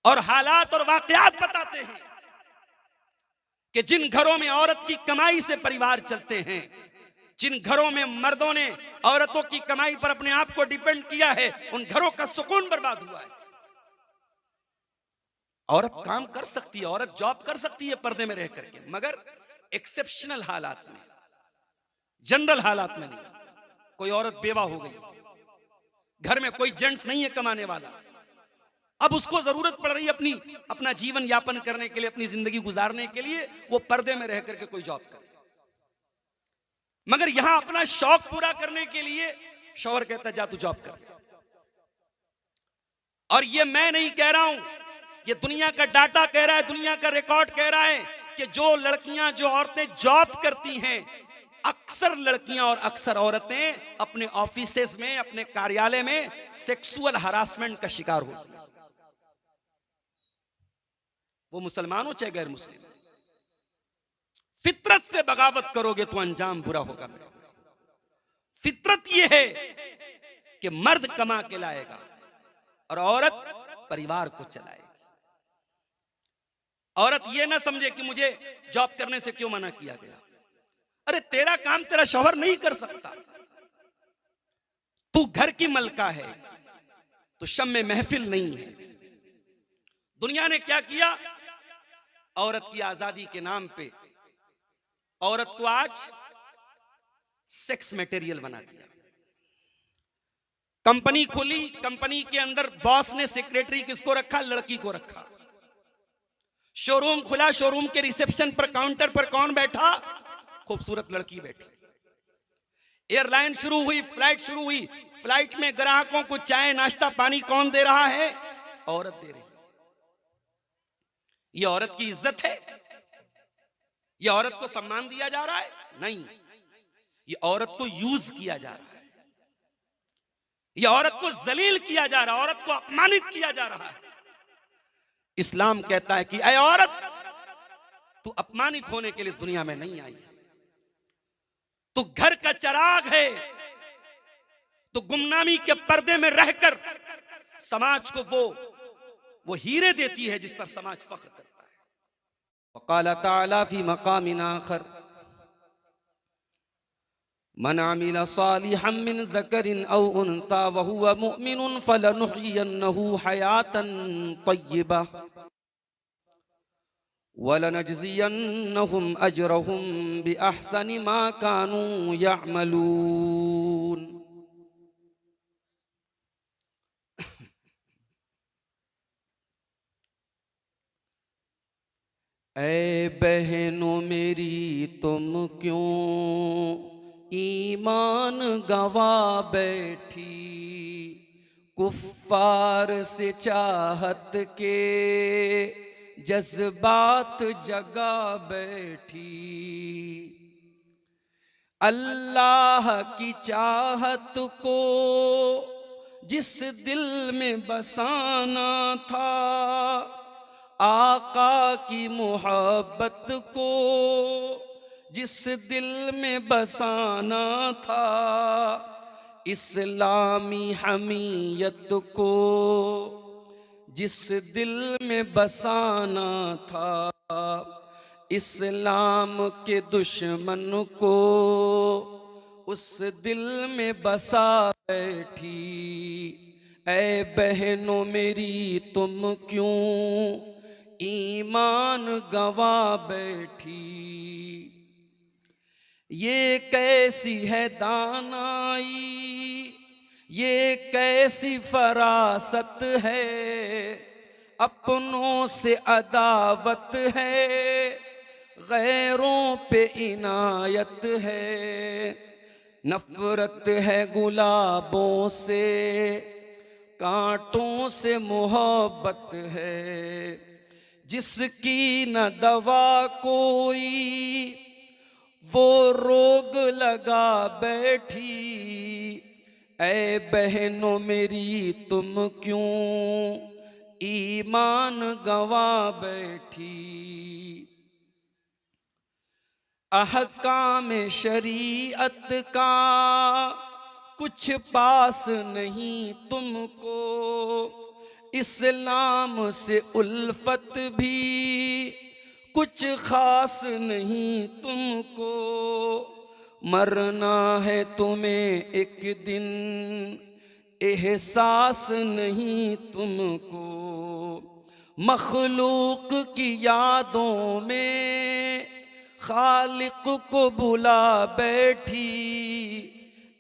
और हालात और वाकयात बताते हैं कि जिन घरों में औरत की कमाई से परिवार चलते हैं, जिन घरों में मर्दों ने औरतों की कमाई पर अपने आप को डिपेंड किया है, उन घरों का सुकून बर्बाद हुआ है। औरत काम कर सकती है, औरत जॉब कर सकती है पर्दे में रह करके, मगर एक्सेप्शनल हालात में, जनरल हालात में नहीं। कोई औरत बेवा हो गई, घर में कोई जेंट्स नहीं है कमाने वाला, अब उसको जरूरत पड़ रही है अपना जीवन यापन करने के लिए, अपनी जिंदगी गुजारने के लिए, वो पर्दे में रह करके कोई जॉब करे। मगर यहां अपना शौक पूरा करने के लिए शौहर कहता है जा तू जॉब कर। और ये मैं नहीं कह रहा हूं, ये दुनिया का डाटा कह रहा है, दुनिया का रिकॉर्ड कह रहा है कि जो लड़कियां, जो औरतें जॉब करती हैं, अक्सर लड़कियां और अक्सर औरतें अपने ऑफिसेज में, अपने कार्यालय में सेक्सुअल हरासमेंट का शिकार होती हैं। वो मुसलमान हो चाहे गैर मुस्लिम, फितरत से बगावत करोगे तो अंजाम बुरा होगा। फितरत यह है कि मर्द कमा के लाएगा और औरत परिवार को चलाएगी। औरत यह ना समझे कि मुझे जॉब करने से क्यों मना किया गया। अरे तेरा काम तेरा शौहर नहीं कर सकता, तू घर की मलका है, तो शम्मे महफिल नहीं है। दुनिया ने क्या किया, औरत की आजादी के नाम पे औरत को आज सेक्स मटेरियल बना दिया। कंपनी खुली, कंपनी के अंदर बॉस ने सेक्रेटरी किसको रखा, लड़की को रखा। शोरूम खुला, शोरूम के रिसेप्शन पर, काउंटर पर कौन बैठा, खूबसूरत लड़की बैठी। एयरलाइन शुरू हुई, फ्लाइट शुरू हुई, फ्लाइट में ग्राहकों को चाय नाश्ता पानी कौन दे रहा है, औरत दे रही है। ये औरत की इज्जत है, ये औरत को सम्मान दिया जा रहा है? नहीं, ये औरत को यूज किया जा रहा है, ये औरत को जलील किया जा रहा है, औरत को अपमानित किया जा रहा है। इस्लाम कहता है कि ऐ औरत, तू अपमानित होने के लिए इस दुनिया में नहीं आई, तू घर का चिराग है, तो गुमनामी के पर्दे में रहकर समाज को वो हीरे देती है जिस पर समाज फख्र करता है। वक़ाल तआला फी मक़ामिन आखर, मन अमिल सालिहन मिन ज़करिन औ उन्सा व हुवा मुमिनुन फलनुहयिन्नहु हयातन तय्यिबा व लनजज़ियन्नहुम अजरहुम बिअहसनि मा कानू यअमलून। ऐ बहनों मेरी, तुम क्यों ईमान गवा बैठी, कुफ्फार से चाहत के जज्बात जगा बैठी। अल्लाह की चाहत को जिस दिल में बसाना था, आका की मोहब्बत को जिस दिल में बसाना था, इस्लामी हमीयत को जिस दिल में बसाना था, इस्लाम के दुश्मन को उस दिल में बसा बैठी। ऐ बहनों मेरी, तुम क्यों ईमान गवा बैठी। ये कैसी है दानाई, ये कैसी फरासत है, अपनों से अदावत है, गैरों पे इनायत है। नफरत है गुलाबों से, कांटों से मोहब्बत है, जिसकी न दवा कोई वो रोग लगा बैठी। ऐ बहनों मेरी, तुम क्यों ईमान गवा बैठी। अहकाम शरीयत का कुछ पास नहीं तुमको, इस्लाम से उल्फत भी कुछ खास नहीं तुमको, मरना है तुम्हें एक दिन, एहसास नहीं तुमको। मखलूक की यादों में खालिक को बुला बैठी,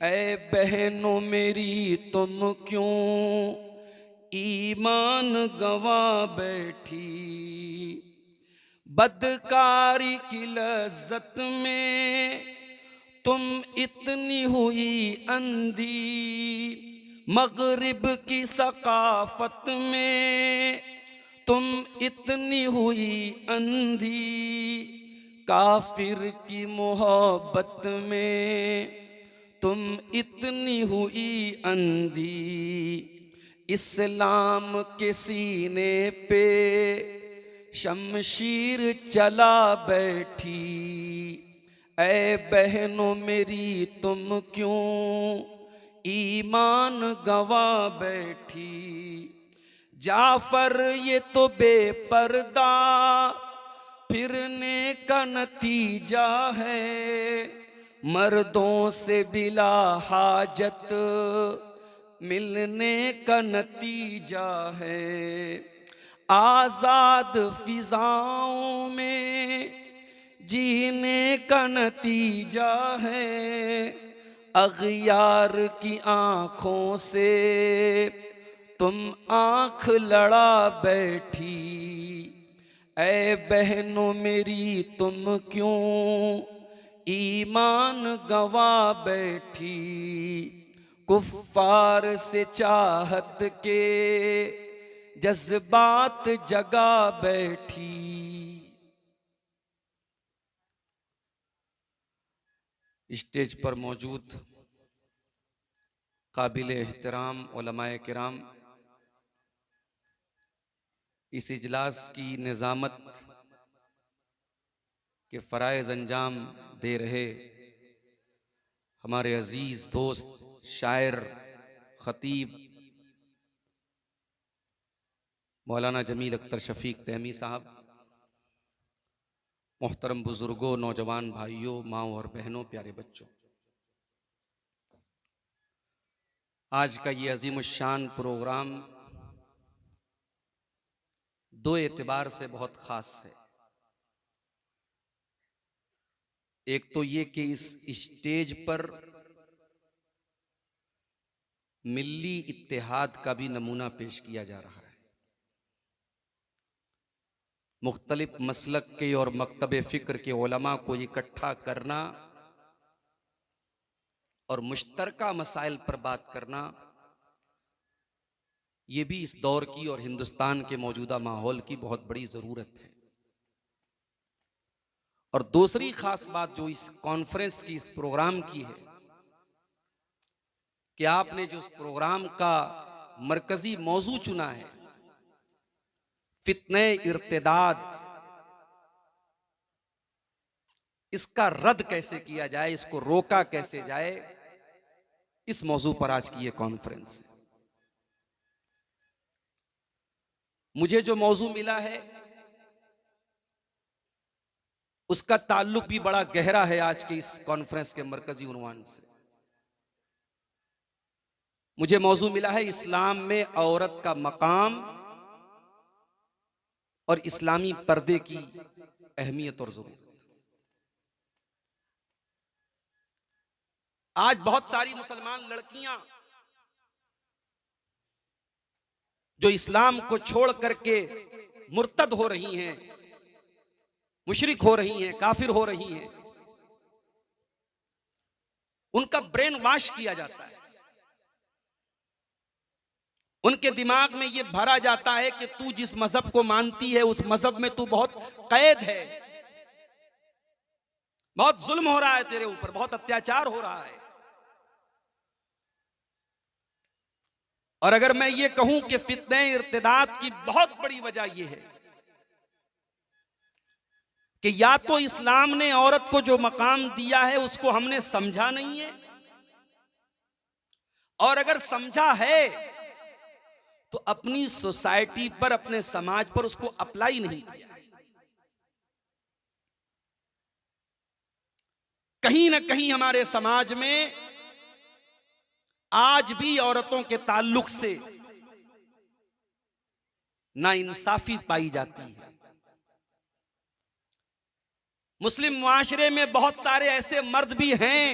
ऐ बहनों मेरी तुम क्यों ईमान गंवा बैठी। बदकारी की लज्जत में तुम इतनी हुई अंधी, मगरिब की सकाफत में तुम इतनी हुई अंधी, काफिर की मोहब्बत में तुम इतनी हुई अंधी। इस्लाम के सीने पे शमशीर चला बैठी, ऐ बहनों मेरी तुम क्यों ईमान गंवा बैठी। जाफर ये तो बेपर्दा फिरने का नतीजा है, मर्दों से बिला हाजत मिलने का नतीजा है। आजाद फिजाओं में जीने का नतीजा है, अगियार की आंखों से तुम आंख लड़ा बैठी, ऐ बहनों मेरी तुम क्यों ईमान गंवा बैठी। कुफ्फार से चाहत के जज्बात जगा बैठी। स्टेज पर मौजूद काबिल एहतराम उलमाए किराम, इस इजलास की निज़ामत के फ़राइज़ अंजाम दे रहे हमारे अजीज़ दोस्त शायर ख़तीब मौलाना जमील अख्तर शफीक तैमी साहब, मोहतरम बुजुर्गों, नौजवान भाइयों, माओ और बहनों, प्यारे बच्चों, आज का ये अजीमुश्शान प्रोग्राम दो एतबार से बहुत ख़ास है। एक तो ये कि इस स्टेज पर मिल्ली इत्तेहाद का भी नमूना पेश किया जा रहा है। मुख्तलिफ मसलक के और मकतब फ़िक्र के उलमा को इकट्ठा करना और मुश्तरका मसाइल पर बात करना, ये भी इस दौर की और हिंदुस्तान के मौजूदा माहौल की बहुत बड़ी ज़रूरत है। और दूसरी ख़ास बात जो इस कॉन्फ्रेंस की, इस प्रोग्राम की है कि आपने जो इस प्रोग्राम का मरकज़ी मौजू चुना है, फित्ने इर्तिदाद, इसका रद्द कैसे किया जाए, इसको रोका कैसे जाए, इस मौजू पर आज की ये कॉन्फ्रेंस है। मुझे जो मौजू मिला है उसका ताल्लुक भी बड़ा गहरा है आज के इस कॉन्फ्रेंस के मरकजी उन्वान से। मुझे मौजू मिला है इस्लाम में औरत का मकाम और इस्लामी पर्दे की अहमियत और जरूरत। आज बहुत सारी मुसलमान लड़कियां जो इस्लाम को छोड़ करके मुर्तद हो रही हैं, मुशरिक हो रही हैं, काफिर हो रही हैं, उनका ब्रेन वॉश किया जाता है। उनके दिमाग में यह भरा जाता है कि तू जिस मजहब को मानती है उस मजहब में तू बहुत कैद है, बहुत जुल्म हो रहा है तेरे ऊपर, बहुत अत्याचार हो रहा है। और अगर मैं ये कहूं कि फित्ने इर्तिदाद की बहुत बड़ी वजह यह है कि या तो इस्लाम ने औरत को जो मकाम दिया है उसको हमने समझा नहीं है, और अगर समझा है तो अपनी सोसाइटी पर, अपने समाज पर उसको अप्लाई नहीं किया। कहीं ना कहीं हमारे समाज में आज भी औरतों के ताल्लुक से नाइंसाफी पाई जाती है। मुस्लिम मुआशरे में बहुत सारे ऐसे मर्द भी हैं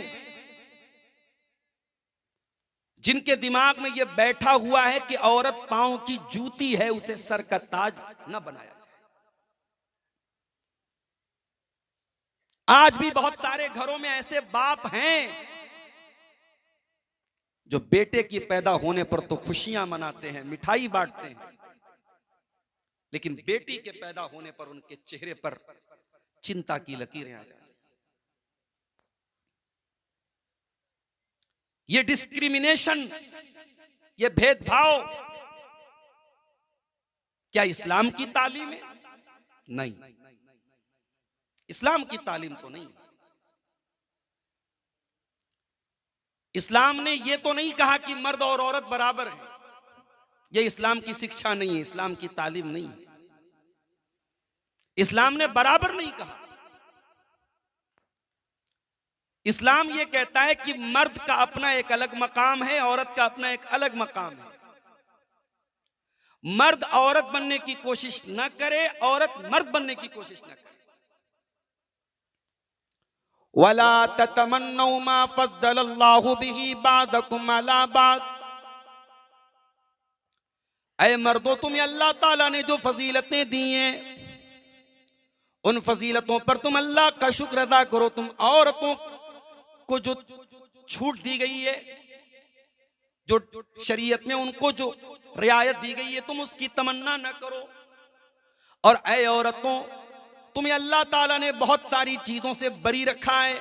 जिनके दिमाग में यह बैठा हुआ है कि औरत पांव की जूती है, उसे सर का ताज न बनाया जाए। आज भी बहुत सारे घरों में ऐसे बाप हैं जो बेटे की पैदा होने पर तो खुशियां मनाते हैं, मिठाई बांटते हैं, लेकिन बेटी के पैदा होने पर उनके चेहरे पर चिंता की लकीरें आ जाती। ये डिस्क्रिमिनेशन, ये भेदभाव क्या इस्लाम की तालीम है? नहीं, इस्लाम की तालीम तो नहीं। इस्लाम ने यह तो नहीं कहा कि मर्द और औरत बराबर हैं। यह इस्लाम की शिक्षा नहीं है, इस्लाम की तालीम नहीं है। इस्लाम ने बराबर नहीं कहा। इस्लाम यह कहता है कि मर्द का अपना एक अलग मकाम है, औरत का अपना एक अलग मकाम है। मर्द औरत बनने की कोशिश न करे, औरत मर्द बनने की कोशिश न करे। वला ततमन्नौ मा फद्दलल्लाहु बिही बादकुम अला बाद। ऐ मर्दों, तुम्हें अल्लाह ताला ने जो फजीलतें दी हैं, उन फजीलतों पर तुम अल्लाह का शुक्र अदा करो। तुम औरतों को जो छूट दी गई है, जो शरीयत में उनको जो रियायत दी गई है, तुम उसकी तमन्ना न करो। और ऐ औरतों, तुम्हें अल्लाह ताला ने बहुत सारी चीजों से बरी रखा है,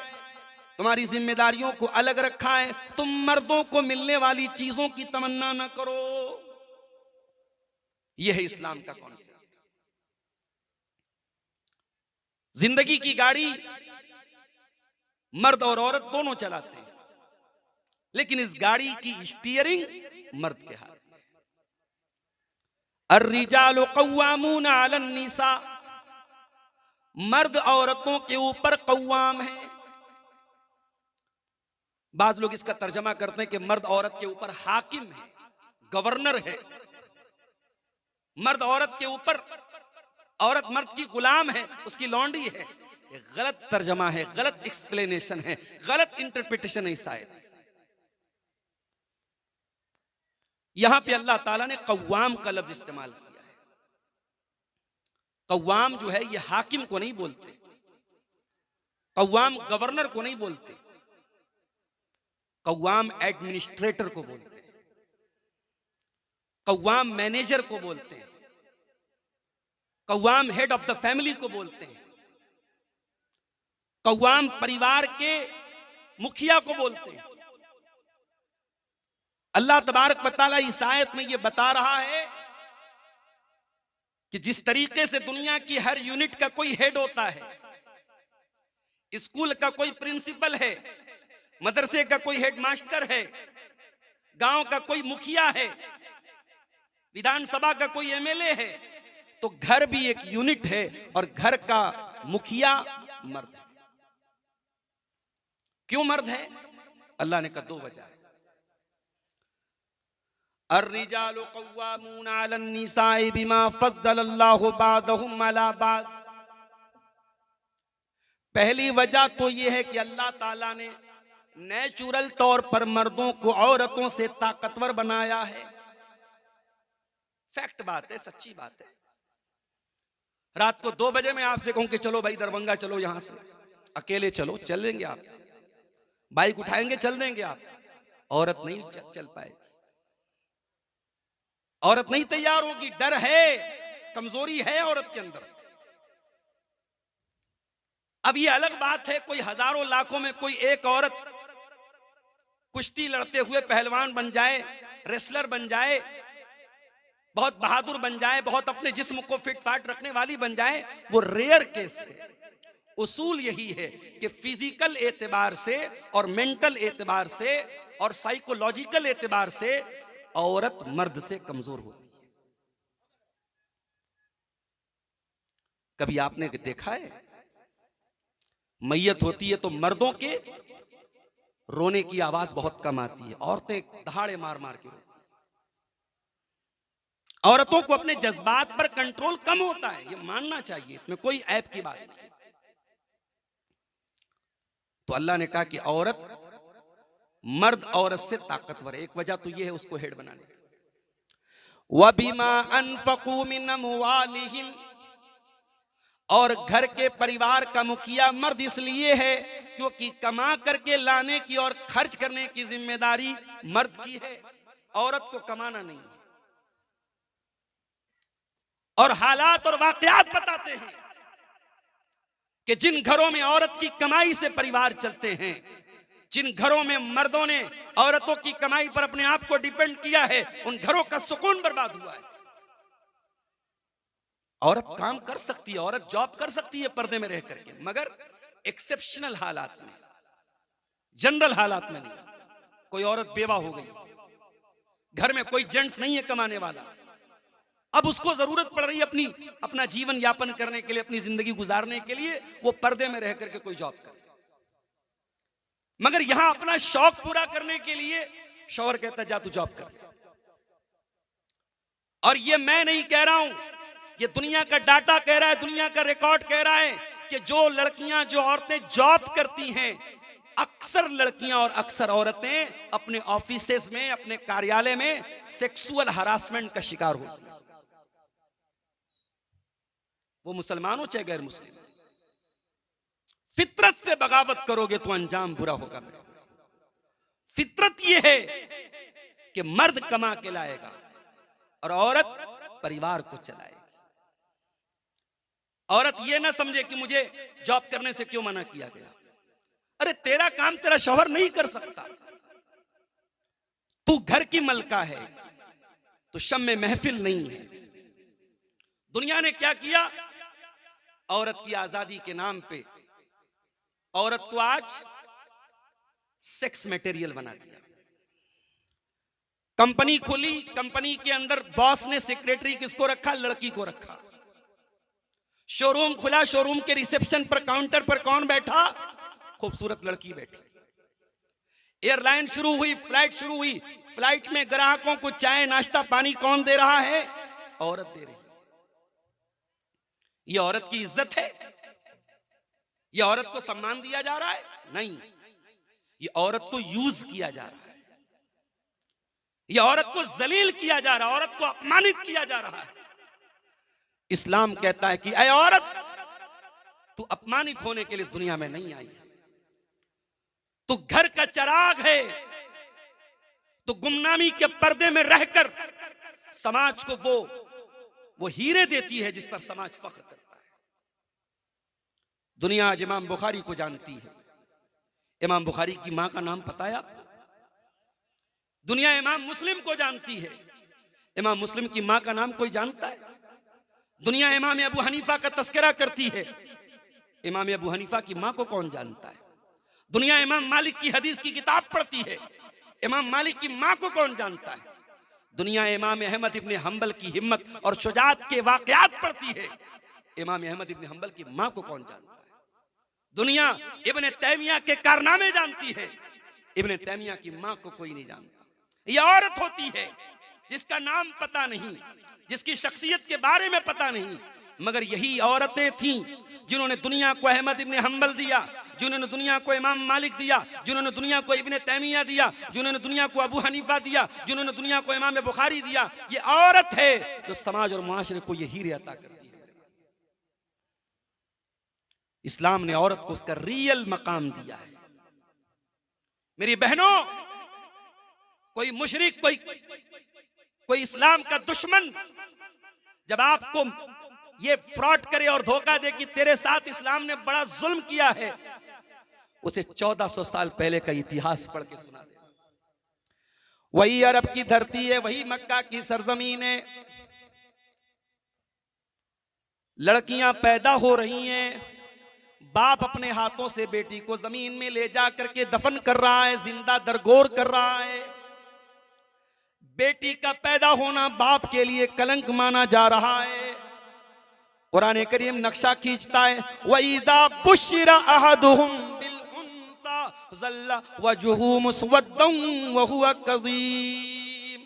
तुम्हारी जिम्मेदारियों को अलग रखा है। तुम मर्दों को मिलने वाली चीजों की तमन्ना न करो। यह है इस्लाम का कॉन्सेप्ट। जिंदगी की गाड़ी मर्द और औरत दोनों चलाते हैं, लेकिन इस गाड़ी की स्टीयरिंग मर्द के हाथ में। अर्रिजालु कव्वामूना अलन निसा। मर्द औरतों के ऊपर कव्वाम है। बाज लोग इसका तर्जमा करते हैं कि मर्द औरत के ऊपर हाकिम है, गवर्नर है। मर्द औरत के ऊपर, औरत मर्द की गुलाम है, उसकी लौंडी है। ये गलत तर्जमा है, गलत एक्सप्लेनेशन है, गलत इंटरप्रिटेशन है इस आयत। यहां पे अल्लाह ताला ने कव्वाम का लफ्ज इस्तेमाल किया है। कव्वाम जो है ये हाकिम को नहीं बोलते, कव्वाम गवर्नर को नहीं बोलते, कव्वाम एडमिनिस्ट्रेटर को बोलते हैं, कव्वाम मैनेजर को बोलते हैं, कव्वाम हेड ऑफ द फैमिली को बोलते हैं, कव्वाम परिवार के मुखिया को बोलते हैं। अल्लाह तबारक व तआला इस आयत में यह बता रहा है कि जिस तरीके से दुनिया की हर यूनिट का कोई हेड होता है, स्कूल का कोई प्रिंसिपल है, मदरसे का कोई हेडमास्टर है, गांव का कोई मुखिया है, विधानसभा का कोई एमएलए है, तो घर भी एक यूनिट है और घर का मुखिया मर्द है। क्यों मर्द है? अल्लाह ने कहा दो वजह है। अर्रिजालु कव्वामूना अलन निसाई बिमा फद्दलल्लाहु बादहुम अला बाद। पहली वजह तो यह है कि अल्लाह ताला ने नेचुरल तौर पर मर्दों को औरतों से ताकतवर बनाया है। फैक्ट बात है, सच्ची बात है। रात को 2 बजे मैं आपसे कहूं कि चलो भाई दरभंगा चलो, यहां से अकेले चलो, चल लेंगे आप, बाइक उठाएंगे चल देंगे आप, औरत नहीं चल पाएगी, औरत नहीं तैयार होगी। डर है, कमजोरी है औरत के अंदर। अब ये अलग बात है, कोई हजारों लाखों में कोई एक औरत कुश्ती लड़ते हुए पहलवान बन जाए, रेसलर बन जाए, बहुत बहादुर बन जाए, बहुत अपने जिस्म को फिट फाट रखने वाली बन जाए, वो रेयर केस है। उसूल यही है कि फिजिकल एतबार से और मेंटल एतबार से और साइकोलॉजिकल एतबार से औरत मर्द से कमजोर होती है। कभी आपने देखा है मैयत होती है तो मर्दों के रोने की आवाज बहुत कम आती है, औरतें दहाड़े मार मार के रोती हैं। औरतों को अपने जज्बात पर कंट्रोल कम होता है, ये मानना चाहिए, इसमें कोई ऐब की बात नहीं। तो अल्लाह ने कहा कि औरत मर्द औरत से ताकतवर है। एक वजह तो ये है उसको हेड बनाने की। वबिमा अनफकू मिन अमवालिहिम, और घर के परिवार का मुखिया मर्द इसलिए है क्योंकि कमा करके लाने की और खर्च करने की जिम्मेदारी मर्द की है, औरत को कमाना नहीं। और हालात और वाकयात बताते हैं कि जिन घरों में औरत की कमाई से परिवार चलते हैं, जिन घरों में मर्दों ने औरतों की कमाई पर अपने आप को डिपेंड किया है, उन घरों का सुकून बर्बाद हुआ है। औरत काम कर सकती है, औरत जॉब कर सकती है पर्दे में रह करके, मगर एक्सेप्शनल हालात में, जनरल हालात में नहीं। कोई औरत बेवा हो गई, घर में कोई जेंट्स नहीं है कमाने वाला, अब उसको जरूरत पड़ रही है अपना जीवन यापन करने के लिए, अपनी जिंदगी गुजारने के लिए, वो पर्दे में रह करके कोई जॉब करे। मगर यहां अपना शौक पूरा करने के लिए शौहर कहता जा तू जॉब कर। और ये मैं नहीं कह रहा हूं, ये दुनिया का डाटा कह रहा है, दुनिया का रिकॉर्ड कह रहा है कि जो लड़कियां, जो औरतें जॉब करती हैं, अक्सर लड़कियां और अक्सर औरतें अपने ऑफिसेस में, अपने कार्यालय में सेक्सुअल हरासमेंट का शिकार होती हैं। वो मुसलमान हो चाहे गैर मुस्लिम, फितरत से बगावत करोगे तो अंजाम बुरा होगा। मेरे फितरत ये है कि मर्द कमा के लाएगा और औरत परिवार को चलाएगी। औरत ये ना समझे कि मुझे जॉब करने से क्यों मना किया गया। अरे तेरा काम तेरा शौहर नहीं कर सकता, तू घर की मलका है, तो शम्मे महफिल नहीं है। दुनिया ने क्या किया, औरत की आजादी के नाम पे औरत को आज सेक्स मटेरियल बना दिया। कंपनी खोली, कंपनी के अंदर बॉस ने सेक्रेटरी किसको रखा, लड़की को रखा। शोरूम खुला, शोरूम के रिसेप्शन पर, काउंटर पर कौन बैठा, खूबसूरत लड़की बैठी। एयरलाइन शुरू हुई, फ्लाइट शुरू हुई, फ्लाइट में ग्राहकों को चाय नाश्ता पानी कौन दे रहा है, औरत दे रही है। ये औरत की इज्जत है, ये औरत को सम्मान दिया जा रहा है, नहीं, ये औरत को यूज किया जा रहा है, ये औरत को जलील किया जा रहा है, औरत को अपमानित किया जा रहा है। इस्लाम कहता है कि ऐ औरत, तू अपमानित होने के लिए इस दुनिया में नहीं आई है, तू घर का चिराग है, तो गुमनामी के पर्दे में रहकर समाज को वो हीरे देती है जिस पर समाज फख्र करता है। दुनिया आज इमाम बुखारी को जानती है। इमाम बुखारी की मां का नाम पता है आपको? दुनिया इमाम मुस्लिम को जानती है। इमाम मुस्लिम की मां का नाम कोई जानता है? दुनिया इमाम अबू हनीफा का तस्करा करती है। इमाम अबू हनीफा की मां को कौन जानता है? दुनिया इमाम मालिक की हदीस की किताब पढ़ती है। इमाम मालिक की मां को कौन जानता है? दुनिया इमाम अहमद इब्ने हंबल की हिम्मत और शुजाअत के वाकयात पढ़ती है। इमाम अहमद इब्ने हंबल की मां को कौन जानता है? दुनिया इब्ने तैमिया के कारनामे जानती है। इब्ने तैमिया की मां को कोई नहीं जानता। यह औरत होती है जिसका नाम पता नहीं, जिसकी शख्सियत के बारे में पता नहीं, मगर यही औरतें थीं जिन्होंने दुनिया को अहमद इब्ने हंबल दिया, जिन्होंने दुनिया को इमाम मालिक दिया, जिन्होंने दुनिया को इब्ने तैमिया दिया, जिन्होंने दुनिया को अबू हनीफा दिया, जिन्होंने दुनिया को इमाम बुखारी दिया। ये औरत है जो समाज और मुआशरे को ये हीरे अता करती है। इस्लाम ने औरत को उसका रियल मकाम दिया है। मेरी बहनों, कोई मुशरिक, कोई इस्लाम का दुश्मन जब आपको ये फ्रॉड करे और धोखा दे कि तेरे साथ इस्लाम ने बड़ा जुल्म किया है, उसे 1400 साल पहले का इतिहास पढ़ के सुना दे। वही अरब की धरती है, वही मक्का की सरजमीन है। लड़कियां पैदा हो रही हैं, बाप अपने हाथों से बेटी को जमीन में ले जा करके दफन कर रहा है, जिंदा दरगोर कर रहा है। बेटी का पैदा होना बाप के लिए कलंक माना जा रहा है। कुरान करीम नक्शा खींचता है, वइदा बुश्शिरा अहदुहुम बिल उन्सा ज़ल्ला वजहु मुस्वद्दन व हुवा कज़ीम।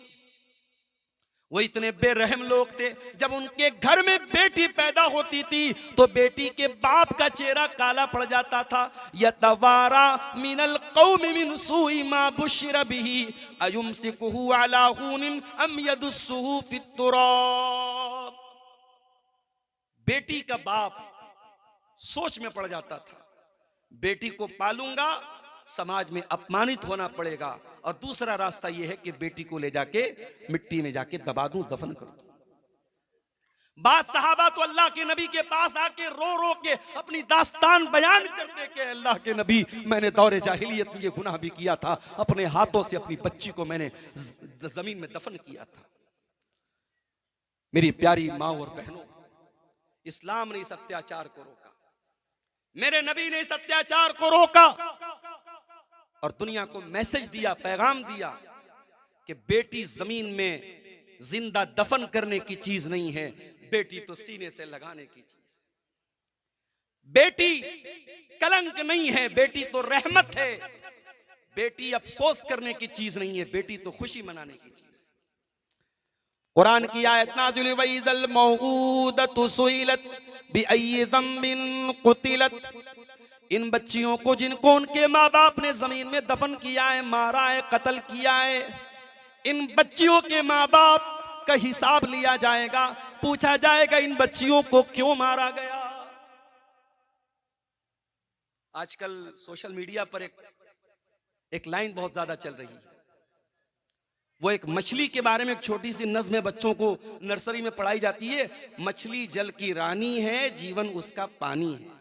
वो इतने बेरहम लोग थे, जब उनके घर में बेटी पैदा होती थी तो बेटी के बाप का चेहरा काला पड़ जाता था। यतवारा मिनल कौमि मिन सूइ मा बुश्शिरा बिही अयुमसिकुहु अला हूनिन अम यदुस्सुहु फित तुराब। बेटी का बाप सोच में पड़ जाता था, बेटी को पालूंगा समाज में अपमानित होना पड़ेगा, और दूसरा रास्ता यह है कि बेटी को ले जाके मिट्टी में जाके दबा दूं, दफन कर दूं। बाद सहाबा तो अल्लाह के नबी के पास आके रो रो के अपनी दास्तान बयान करते कि अल्लाह के नबी, मैंने दौरे जाहिलियत में ये गुनाह भी किया था, अपने हाथों से अपनी बच्ची को मैंने जमीन में दफन किया था। मेरी प्यारी माँ और बहनों, इस्लाम ने इस अत्याचार को रोका, मेरे नबी ने इस अत्याचार को रोका और दुनिया को मैसेज दिया, पैगाम दिया कि बेटी जमीन में जिंदा दफन करने की चीज नहीं है, बेटी तो सीने से लगाने की चीज है। बेटी कलंक नहीं है, बेटी तो रहमत है। बेटी अफसोस करने की चीज नहीं है, बेटी तो खुशी मनाने की चीज है। कुरान की आयत नाज़िल हुई, वइज़ल मौऊदतु सुइलत बिअय्यि ज़ंबिन कुतिलत। इन बच्चियों को जिनको उनके माँ बाप ने जमीन में दफन किया है, मारा है, कत्ल किया है, इन बच्चियों के माँ बाप का हिसाब लिया जाएगा, पूछा जाएगा इन बच्चियों को क्यों मारा गया। आजकल सोशल मीडिया पर एक लाइन बहुत ज्यादा चल रही है, वो एक मछली के बारे में एक छोटी सी नज़्म बच्चों को नर्सरी में पढ़ाई जाती है। मछली जल की रानी है, जीवन उसका पानी है,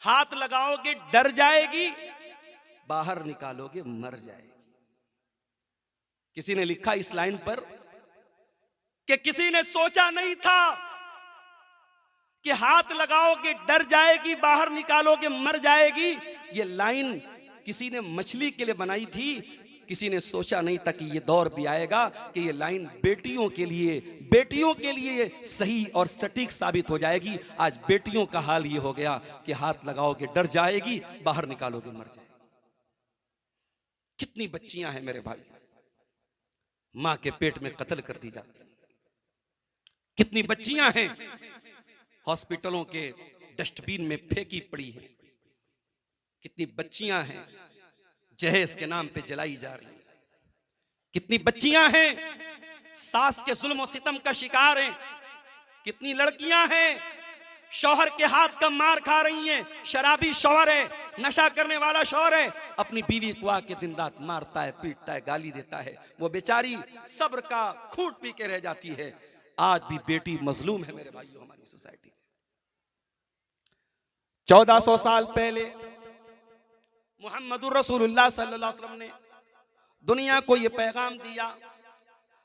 हाथ लगाओगे डर जाएगी, बाहर निकालोगे मर जाएगी। किसी ने लिखा इस लाइन पर कि किसी ने सोचा नहीं था कि हाथ लगाओगे डर जाएगी, बाहर निकालोगे मर जाएगी। ये लाइन किसी ने मछली के लिए बनाई थी, किसी ने सोचा नहीं था कि ये दौर भी आएगा कि ये लाइन बेटियों के लिए सही और सटीक साबित हो जाएगी। आज बेटियों का हाल ये हो गया कि हाथ लगाओगे डर जाएगी, बाहर निकालोगे मर जाएगी। कितनी बच्चियां हैं मेरे भाई, मां के पेट में कत्ल कर दी जाती, कितनी बच्चियां हैं हॉस्पिटलों के डस्टबिन में फेंकी पड़ी है, कितनी बच्चियां हैं जहेज के नाम पे जलाई जा रही है, कितनी बच्चियां हैं सास के जुल्म और सितम का शिकार हैं, कितनी लड़कियां हैं शौहर के हाथ का मार खा रही हैं। शराबी शौहर है, नशा करने वाला शौहर है, अपनी बीवी को आके दिन रात मारता है, पीटता है, गाली देता है, वो बेचारी सब्र का खूंट पी के रह जाती है। आज भी बेटी मजलूम है मेरे भाइयों हमारी सोसाइटी में। 1400 साल पहले मुहम्मदुर रसूलुल्लाह सल्लल्लाहु अलैहि वसल्लम ने दुनिया को यह पैगाम दिया,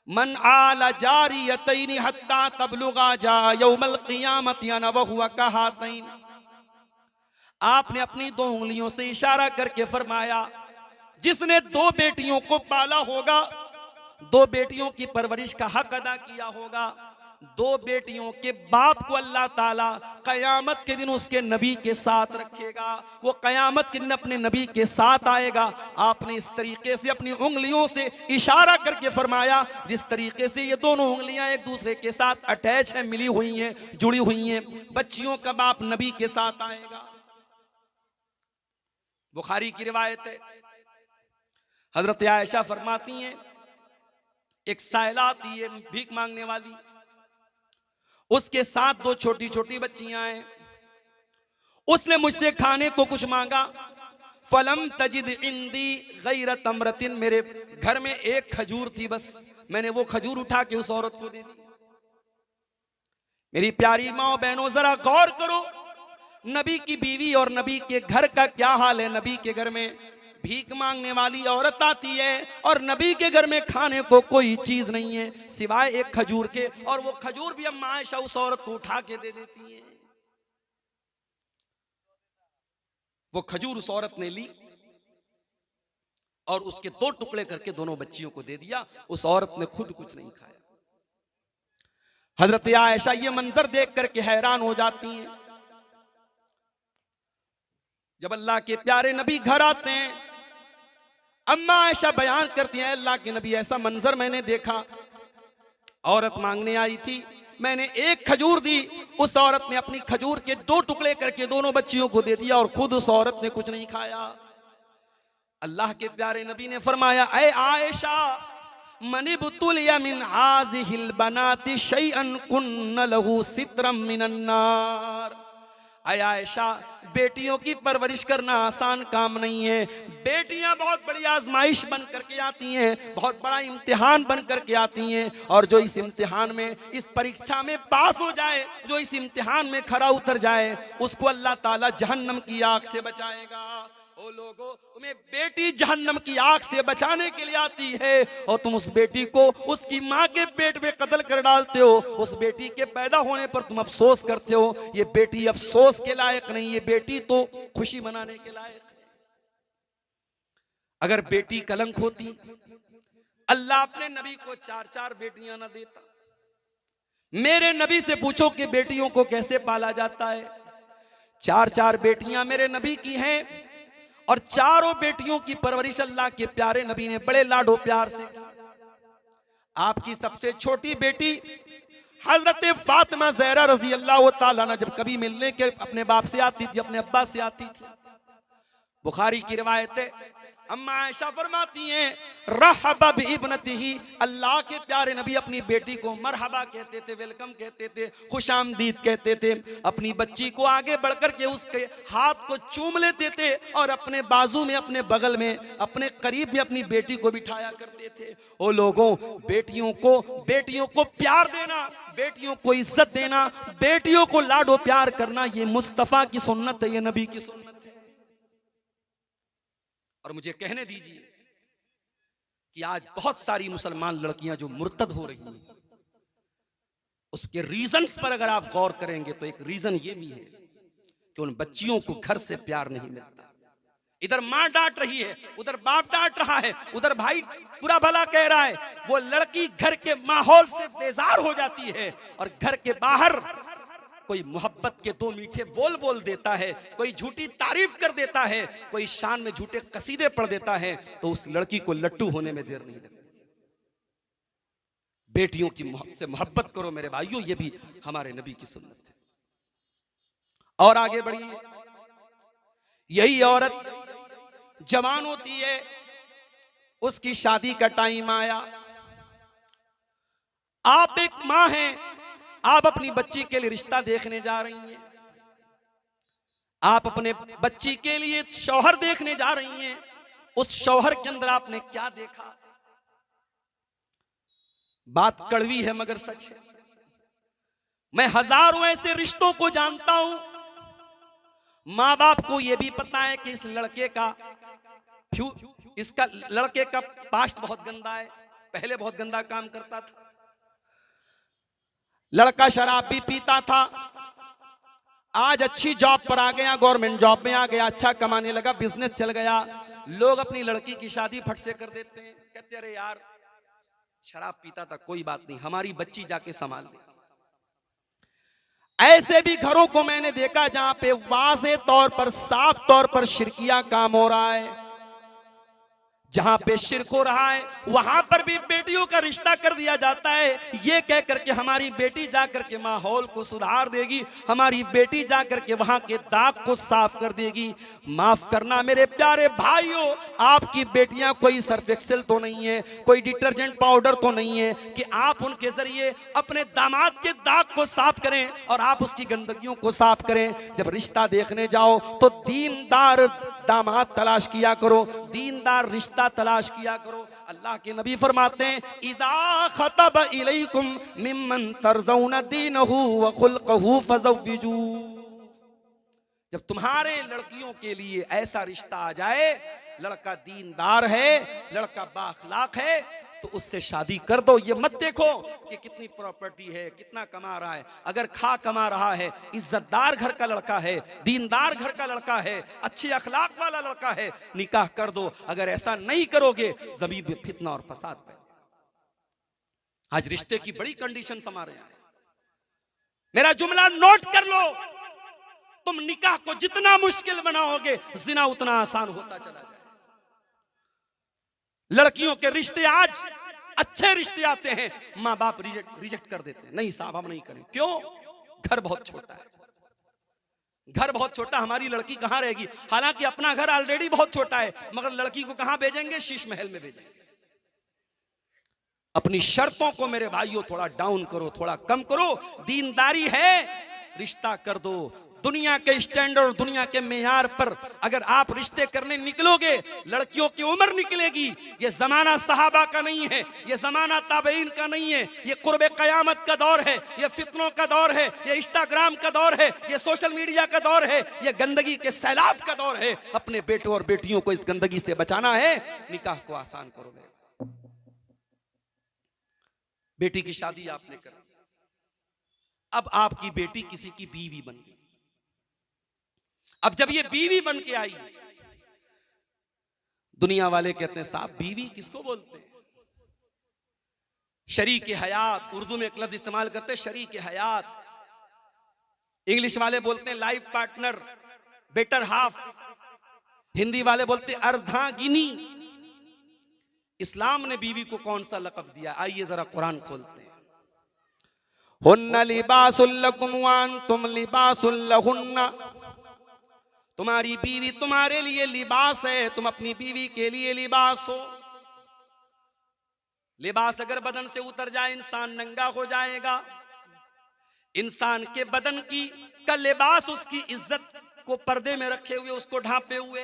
मन आला जारियतैन हत्ता तबलुगा जा यौमल क़ियामति अना व हुवा कहातैन। आपने अपनी 2 उंगलियों से इशारा करके फरमाया, जिसने 2 बेटियों को पाला होगा, 2 बेटियों की परवरिश का हक अदा किया होगा, 2 बेटियों के बाप को अल्लाह ताला कयामत के दिन उसके नबी के साथ रखेगा, वो कयामत के दिन अपने नबी के साथ आएगा। आपने इस तरीके से अपनी उंगलियों से इशारा करके फरमाया, जिस तरीके से ये दोनों उंगलियां एक दूसरे के साथ अटैच हैं, मिली हुई हैं, जुड़ी हुई हैं, बच्चियों का बाप नबी के साथ आएगा। बुखारी की रिवायत है, हजरत आयशा फरमाती हैं, एक साइला थी है भीख मांगने वाली, उसके साथ 2 छोटी छोटी बच्चियां हैं। उसने मुझसे खाने को कुछ मांगा, फलम तजिद इंदी गैर तमरतिन, मेरे घर में एक खजूर थी, बस मैंने वो खजूर उठा के उस औरत को दे दी। मेरी प्यारी माँ बहनों, जरा गौर करो, नबी की बीवी और नबी के घर का क्या हाल है। नबी के घर में भीख मांगने वाली औरत आती है और नबी के घर में खाने को कोई चीज नहीं है सिवाय एक खजूर के, और वो खजूर भी अम्मा आयशा उस औरत को उठा के दे देती है। वो खजूर उस औरत ने ली और उसके 2 टुकड़े करके दोनों बच्चियों को दे दिया। उस औरत ने खुद कुछ नहीं खाया। हजरत आयशा ये मंजर देख करके हैरान हो जाती हैं। जब अल्लाह के प्यारे नबी घर आते हैं, अम्मा आयशा बयान करती हैं, अल्लाह के नबी ऐसा मंजर मैंने देखा, औरत मांगने आई थी, मैंने एक खजूर दी, उस औरत ने अपनी खजूर के 2 टुकड़े करके दोनों बच्चियों को दे दिया और खुद उस औरत ने कुछ नहीं खाया। अल्लाह के प्यारे नबी ने फरमाया, ऐ आयशा मनिबतुलिया मिन हाज़िहिल बनाति शैअन कुन्न लहू सित्रम मिनन नार। ऐ आयशा, बेटियों की परवरिश करना आसान काम नहीं है। बेटियां बहुत बड़ी आजमाइश बन करके आती हैं, बहुत बड़ा इम्तिहान बन करके आती हैं, और जो इस इम्तिहान में, इस परीक्षा में पास हो जाए, जो इस इम्तिहान में खरा उतर जाए, उसको अल्लाह ताला जहन्नम की आग से बचाएगा। ओ लोगों, तुम्हें बेटी जहन्नम की आग से बचाने के लिए आती है और तुम उस बेटी को उसकी माँ के पेट में कत्ल कर डालते हो। उस बेटी के पैदा होने पर तुम अफसोस करते हो। ये बेटी अफसोस के लायक नहीं, ये बेटी तो खुशी मनाने के लायक है। अगर बेटी कलंक होती, अल्लाह अपने नबी को 4-4 बेटियां ना देता। मेरे नबी से पूछो कि बेटियों को कैसे पाला जाता है। 4-4 बेटियां मेरे नबी की हैं और चारों बेटियों की परवरिश अल्लाह के प्यारे नबी ने बड़े लाडो प्यार से की। आपकी सबसे छोटी बेटी हजरत फातिमा ज़हरा रजी अल्लाह ताला अन्हा जब कभी मिलने के अपने बाप से आती थी, अपने अब्बा से आती थी, बुखारी की रिवायत है, अम्मा आयशा फरमाती हैं, रहबा बिइब्नतिही, अल्लाह के प्यारे नबी अपनी बेटी को मरहबा कहते थे, वेलकम कहते थे, खुशामदीद कहते थे। अपनी बच्ची को आगे बढ़कर के उसके हाथ को चूम लेते थे और अपने बाजू में, अपने बगल में, अपने करीब में अपनी बेटी को बिठाया करते थे। ओ लोगों, बेटियों को प्यार देना, बेटियों को इज्जत देना, बेटियों को लाडो प्यार करना, ये मुस्तफा की सुन्नत है, ये नबी की सुन्नत है। और मुझे कहने दीजिए कि आज बहुत सारी मुसलमान लड़कियां जो मुर्तद हो रही हैं, उसके रीजंस पर अगर आप गौर करेंगे तो एक रीजन ये भी है कि उन बच्चियों को घर से प्यार नहीं मिलता। इधर मां डांट रही है, उधर बाप डांट रहा है, उधर भाई बुरा भला कह रहा है, वो लड़की घर के माहौल से बेजार हो जाती है और घर के बाहर कोई मोहब्बत के 2 मीठे बोल बोल देता है, कोई झूठी तारीफ कर देता है, कोई शान में झूठे कसीदे पढ़ देता है, तो उस लड़की को लट्टू होने में देर नहीं लगती। बेटियों की से मोहब्बत करो मेरे भाइयों, ये भी हमारे नबी की सुन्नत है। और आगे बढ़िए, यही औरत जवान होती है, उसकी शादी का टाइम आया, आप एक मां हैं, आप अपनी बच्ची के लिए रिश्ता देखने जा रही हैं, आप अपने बच्ची के लिए शौहर देखने जा रही हैं। उस शौहर के अंदर आपने क्या देखा? बात कड़वी है मगर सच है। मैं हजारों ऐसे रिश्तों को जानता हूं, मां बाप को यह भी पता है कि इस लड़के का लड़के का पास्ट बहुत गंदा है, पहले बहुत गंदा काम करता था, लड़का शराब भी पीता था, आज अच्छी जॉब पर आ गया, गवर्नमेंट जॉब में आ गया, अच्छा कमाने लगा, बिजनेस चल गया। लोग अपनी लड़की की शादी फट से कर देते हैं, कहते अरे यार शराब पीता था, कोई बात नहीं, हमारी बच्ची जाके संभाल ले। ऐसे भी घरों को मैंने देखा जहां पे वाज़े तौर पर, साफ तौर पर शिरकिया काम हो रहा है, जहां पे शिरक हो रहा है वहां पर भी बेटियों का रिश्ता कर दिया जाता है, ये कह करके हमारी बेटी जाकर के माहौल को सुधार देगी, हमारी बेटी जाकर के वहां के दाग को साफ कर देगी। माफ करना मेरे प्यारे भाइयों, आपकी बेटियां कोई सर्फ एक्सेल तो नहीं है, कोई डिटर्जेंट पाउडर तो नहीं है कि आप उनके जरिए अपने दामाद के दाग को साफ करें और आप उसकी गंदगियों को साफ करें। जब रिश्ता देखने जाओ तो दीनदार दामाद तलाश किया करो, दीनदार रिश्ता तलाश किया करो। अल्लाह के नबी फरमाते हैं, इदा खतब इलैकुम मिम्मन तरज़ौना दीनहु व खुल्क़हु फज़व्विजू। जब तुम्हारे लड़कियों के लिए ऐसा रिश्ता आ जाए, लड़का दीनदार है, लड़का बाअखलाक है, तो उससे शादी कर दो। ये मत देखो कि कितनी प्रॉपर्टी है, कितना कमा रहा है, अगर खा कमा रहा है, इज्जतदार घर का लड़का है, दीनदार घर का लड़का है, अच्छे अखलाक वाला लड़का है, निकाह कर दो। अगर ऐसा नहीं करोगे ज़मीन में फितना और फसाद पैदा। आज रिश्ते की बड़ी कंडीशन हमारे यहाँ है, मेरा जुमला नोट कर लो, तुम निकाह को जितना मुश्किल बनाओगे जिना उतना आसान होता चला जाए। लड़कियों के रिश्ते आज अच्छे रिश्ते आते हैं, माँ बाप रिजेक्ट कर देते हैं, नहीं साहब हम नहीं करें। क्यों? घर बहुत छोटा है, घर बहुत छोटा, हमारी लड़की कहां रहेगी। हालांकि अपना घर ऑलरेडी बहुत छोटा है, मगर लड़की को कहां भेजेंगे? शीश महल में भेजेंगे। अपनी शर्तों को मेरे भाइयों थोड़ा डाउन करो, थोड़ा कम करो। दीनदारी है, रिश्ता कर दो। दुनिया के स्टैंडर्ड, दुनिया के मेयार पर अगर आप रिश्ते करने निकलोगे, लड़कियों की उम्र निकलेगी। ये जमाना सहाबा का नहीं है, ये जमाना ताबईन का नहीं है, ये कुर्बे कयामत का दौर है, ये फितनों का दौर है, ये इंस्टाग्राम का दौर है, ये सोशल मीडिया का दौर है, ये गंदगी के सैलाब का दौर है। अपने बेटों और बेटियों को इस गंदगी से बचाना है, निकाह को आसान करो। बेटी की शादी आपने कर, अब आपकी बेटी किसी की बीवी बन गई। अब जब ये बीवी बन के आई, दुनिया वाले कहते हैं साहब बीवी किसको बोलते हैं? शरीक हयात, उर्दू में एक लफ्ज इस्तेमाल करते हैं शरीक हयात। इंग्लिश वाले बोलते हैं life partner, better half. Hindi वाले बोलते हैं अर्धांगिनी। इस्लाम ने बीवी को कौन सा लक़ब दिया? आइए जरा कुरान खोलते हैं। हुन्ना लिबासुल लकुम व अंतुम लिबासुल लहुन्ना। तुम्हारी बीवी तुम्हारे लिए लिबास है, तुम अपनी बीवी के लिए लिबास हो। लिबास अगर बदन से उतर जाए इंसान नंगा हो जाएगा। इंसान के बदन की का लिबास उसकी इज्जत को पर्दे में रखे हुए, उसको ढांपे हुए।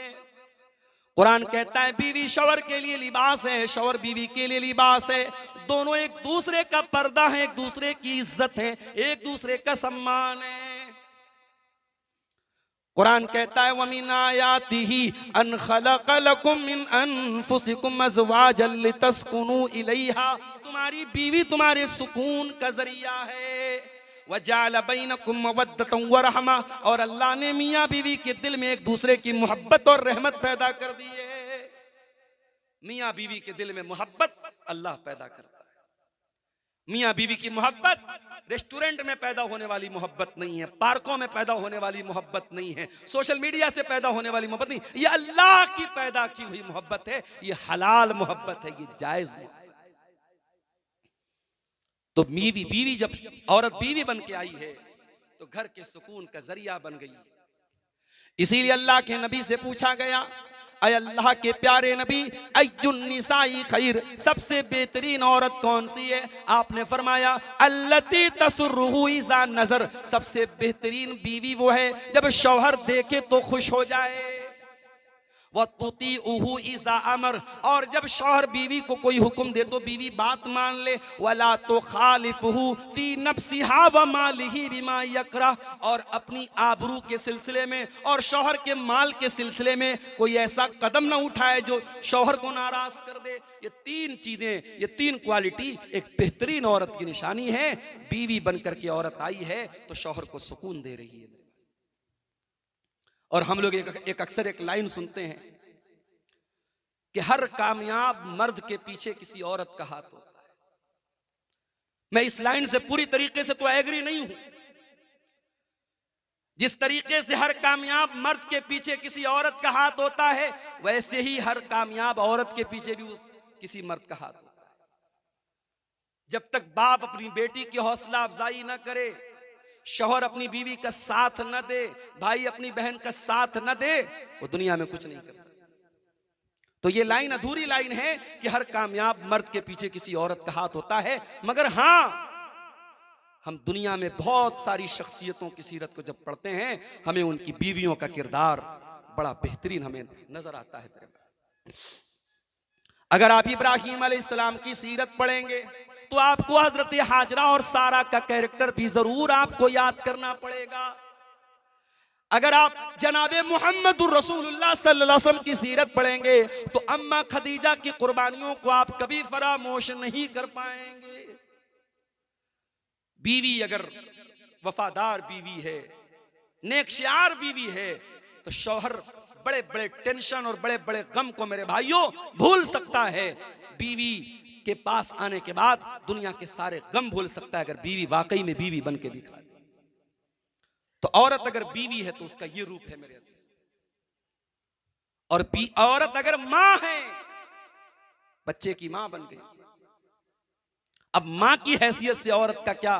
कुरान कहता है बीवी शौहर के लिए लिबास है, शौहर बीवी के लिए लिबास है। दोनों एक दूसरे का पर्दा है, एक दूसरे की इज्जत है, एक दूसरे का सम्मान है। कुरान कहता है वमिन आयातिही अन खलक़ लकुम मिन अनफुसिकुम अज़वाजन लितस्कुनू इलैहा। तुम्हारी बीवी तुम्हारे सुकून का जरिया है। वजअल बैनकुम मवद्दतन व रहमा, और अल्लाह ने मियाँ बीवी के दिल में एक दूसरे की मोहब्बत और रहमत पैदा कर दी है। मियाँ बीवी के दिल में मोहब्बत अल्लाह पैदा करता है। मियाँ बीवी की मोहब्बत रेस्टोरेंट में पैदा होने वाली मोहब्बत नहीं है, पार्कों में पैदा होने वाली मोहब्बत नहीं है, सोशल मीडिया से पैदा होने वाली मोहब्बत नहीं, ये अल्लाह की पैदा की हुई मोहब्बत है। ये हलाल मोहब्बत है, ये जायज मोहब्बत। तो बीवी जब औरत बीवी बन के आई है तो घर के सुकून का जरिया बन गई। इसीलिए अल्लाह के नबी से पूछा गया, अय अल्लाह के प्यारे नबी अय्युन निसाई खैर, सबसे बेहतरीन औरत कौन सी है? आपने फरमाया अल्लती तसुर्रुहु इज़ा नज़र, सबसे बेहतरीन बीवी वो है जब शौहर देखे तो खुश हो जाए। वतुतीउहु इज़ा अमर, और जब शौहर बीवी को कोई हुक्म दे तो बीवी बात मान ले। वला तुखालिफुहु फी नफ्सिहा व मालिही बिमा यकरह, और अपनी आबरू के सिलसिले में और शौहर के माल के सिलसिले में कोई ऐसा कदम न उठाए जो शौहर को नाराज कर दे। ये तीन चीजें, ये तीन क्वालिटी एक बेहतरीन औरत की निशानी है। बीवी बनकर के औरत आई है तो शौहर को सुकून दे रही है। और हम लोग एक अक्सर एक लाइन सुनते हैं कि हर कामयाब मर्द के पीछे किसी औरत का हाथ होता है। मैं इस लाइन से पूरी तरीके से तो एग्री नहीं हूं। जिस तरीके से हर कामयाब मर्द के पीछे किसी औरत का हाथ होता है, वैसे ही हर कामयाब औरत के पीछे भी किसी मर्द का हाथ होता है। जब तक बाप अपनी बेटी की हौसला अफजाई न करे, शौहर अपनी बीवी का साथ न दे, भाई अपनी बहन का साथ न दे, वो दुनिया में कुछ नहीं कर सकता। तो ये लाइन अधूरी लाइन है कि हर कामयाब मर्द के पीछे किसी औरत का हाथ होता है। मगर हां, हम दुनिया में बहुत सारी शख्सियतों की सीरत को जब पढ़ते हैं, हमें उनकी बीवियों का किरदार बड़ा बेहतरीन हमें नजर आता है। अगर आप इब्राहिम अलैहिस्सलाम की सीरत पढ़ेंगे तो आपको हजरत हाजरा और सारा का कैरेक्टर भी जरूर आपको याद करना पड़ेगा। अगर आप जनाबे मुहम्मदुर रसूलुल्लाह सल्लल्लाहु अलैहि वसल्लम की सीरत पढ़ेंगे तो अम्मा खदीजा की कुर्बानियों को आप कभी फरामोश नहीं कर पाएंगे। बीवी अगर वफादार बीवी है, नेकशार बीवी है, तो शौहर बड़े बड़े टेंशन और बड़े बड़े गम को मेरे भाइयों भूल सकता है। बीवी के पास आने के बाद दुनिया के सारे गम भूल सकता है, अगर बीवी वाकई में बीवी बन के दिखा दे। तो औरत अगर बीवी है तो उसका ये रूप है मेरे अजीज। और औरत अगर मां है, बच्चे की मां बन गई, अब मां की हैसियत से औरत का क्या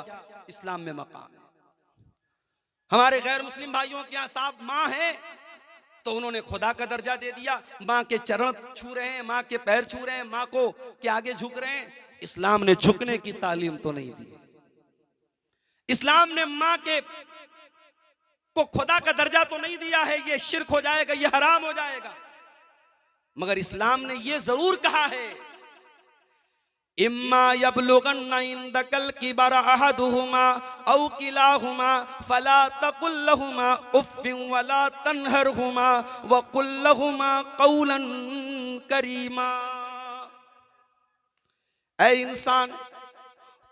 इस्लाम में मकाम है। हमारे गैर मुस्लिम भाइयों के यहां साहब मां है तो उन्होंने खुदा का दर्जा दे दिया, मां के चरण छू रहे हैं, मां के पैर छू रहे हैं, मां को के आगे झुक रहे हैं। इस्लाम ने झुकने की तालीम तो नहीं दी। इस्लाम ने मां के को खुदा का दर्जा तो नहीं दिया है, ये शिर्क हो जाएगा, ये हराम हो जाएगा। मगर इस्लाम ने ये जरूर कहा है, इम्मा यबलुगन्ना इंदकल किबर अहदुहुमा औ किलाहुमा फला तकुल लहुमा उफ्फिन वला तनहरहुमा वकुल लहुमा कौलन करीमा। ऐ इंसान,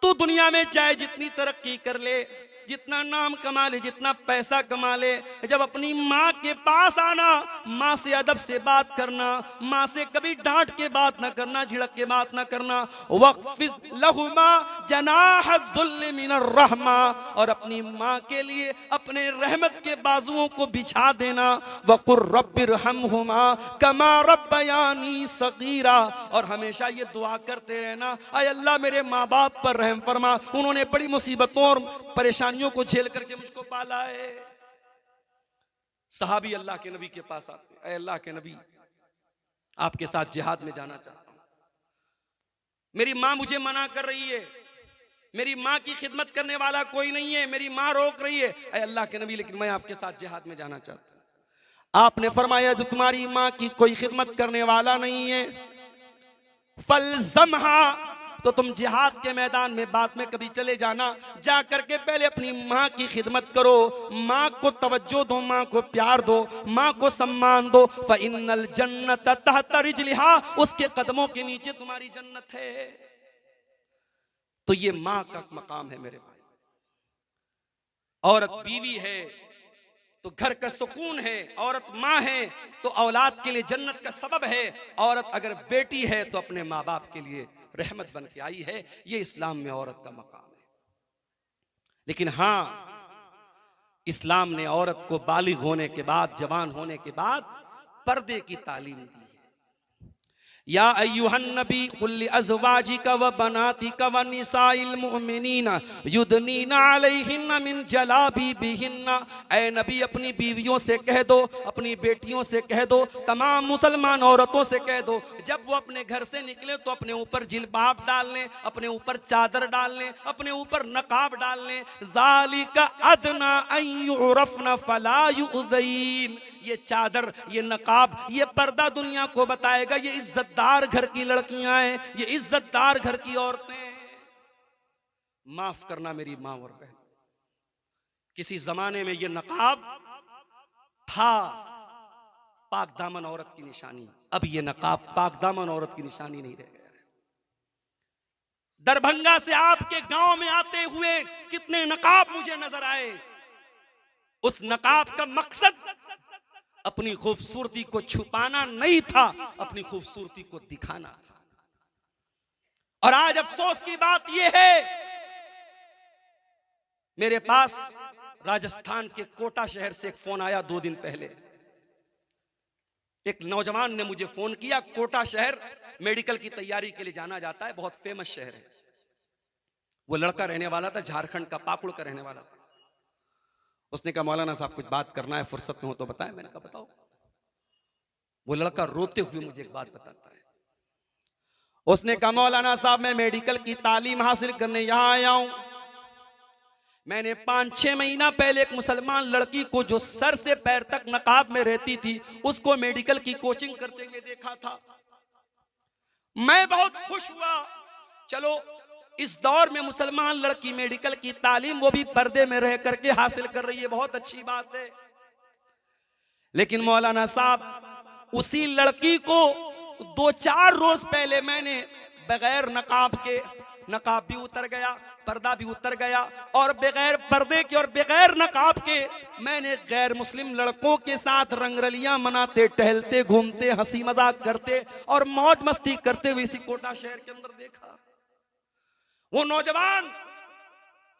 तू दुनिया में चाहे जितनी तरक्की कर ले, जितना नाम कमा ले, जितना पैसा कमा ले, जब अपनी माँ के पास आना, माँ से अदब से बात करना, माँ से कभी डांट के बात ना करना, झिड़क के बात ना करना। वक़्फ़िज़ लहुमा जनाह ज़ुल्ल मिनर रहमा, और अपनी माँ के लिए अपने रहमत के बाजुओं को बिछा देना। वक़ुर रब्बिरहमहुमा कमा रब्बयानी सगीरा, और हमेशा ये दुआ करते रहना, ऐ अल्लाह मेरे माँ बाप पर रहम फरमा, उन्होंने बड़ी मुसीबतों और परेशानियों को झेल करके मुझको पाला है। सहाबी अल्लाह के नबी के पास आते, ऐ अल्लाह के नबी, आपके साथ जिहाद में जाना चाहता हूं, मेरी मां मुझे मना कर रही है, मेरी मां की खिदमत करने वाला कोई नहीं है, मेरी मां रोक रही है। ऐ अल्लाह के नबी, लेकिन मैं आपके साथ जिहाद में जाना चाहता हूं। आपने फरमाया, जो तुम्हारी मां की कोई खिदमत करने वाला नहीं है, फलजमहा, तो तुम जिहाद के मैदान में बाद में कभी चले जाना, जा करके पहले अपनी माँ की खिदमत करो, माँ को तवज्जो दो, माँ को प्यार दो, माँ को सम्मान दो। फ़इन्नल जन्नत तहत रिजलिहा, उसके कदमों के नीचे तुम्हारी जन्नत है। तो ये माँ का मकाम है मेरे भाई। औरत बीवी है तो घर का सुकून है, औरत माँ है तो औलाद के लिए जन्नत का सबब है, औरत अगर बेटी है तो अपने माँ बाप के लिए रहमत बन के आई है। ये इस्लाम में औरत का मकाम है। लेकिन हां, इस्लाम ने औरत को बालिग होने के बाद, जवान होने के बाद पर्दे की तालीम दी है। या अय्युहन नबी कुल लिअज़वाजिका व बनातिका व निसाइल मुमिनीना युदनीना अलैहिन्ना मिन जलाबिबिहिन्ना। ऐ नबी, अपनी बीवियों से कह दो, अपनी बेटियों से कह दो, तमाम मुसलमान औरतों से कह दो, जब वो अपने घर से निकले तो अपने ऊपर जिलबाब डाल लें, अपने ऊपर चादर डाल लें, अपने ऊपर नकाब डाल लें। ज़ालिका अदना अन युरफ़ना फला युज़ीन। ये चादर, ये नकाब, ये पर्दा दुनिया को बताएगा ये इज्जतदार घर की लड़कियां हैं, ये इज्जतदार घर की औरतें हैं। माफ करना मेरी मां और बहन, किसी जमाने में ये नकाब था पाक दामन औरत की निशानी, अब ये नकाब पाक दामन औरत की निशानी नहीं रह गया है। दरभंगा से आपके गांव में आते हुए कितने नकाब मुझे नजर आए। उस नकाब का मकसद अपनी खूबसूरती को छुपाना नहीं था, अपनी खूबसूरती को दिखाना था। और आज अफसोस की बात यह है, मेरे पास राजस्थान के कोटा शहर से एक फोन आया 2 दिन पहले। एक नौजवान ने मुझे फोन किया। कोटा शहर मेडिकल की तैयारी के लिए जाना जाता है, बहुत फेमस शहर है। वो लड़का रहने वाला था झारखंड का, पाकुड़ का रहने वाला था। उसने कहा, मौलाना साहब कुछ बात करना है, फुर्सत में हो तो बताएं। मैंने कहा बताओ। वो लड़का रोते हुए मुझे एक बात बताता है। उसने कहा, मौलाना साहब मैं मेडिकल की तालीम हासिल करने यहां आया हूं। मैंने 5-6 महीना पहले एक मुसलमान लड़की को जो सर से पैर तक नकाब में रहती थी, उसको मेडिकल की कोचिंग करते हुए देखा था। मैं बहुत खुश हुआ। चलो, इस दौर में मुसलमान लड़की मेडिकल की तालीम, वो भी पर्दे में रह करके हासिल कर रही है, बहुत अच्छी बात है। लेकिन मौलाना साहब, उसी लड़की को 2-4 रोज पहले मैंने बगैर नकाब के, नकाब भी उतर गया, पर्दा भी उतर गया, और बगैर पर्दे के और बगैर नकाब के मैंने गैर मुस्लिम लड़कों के साथ रंगरलियां मनाते, टहलते, घूमते, हंसी मजाक करते और मौज मस्ती करते हुए इसी कोटा शहर के अंदर देखा। वो नौजवान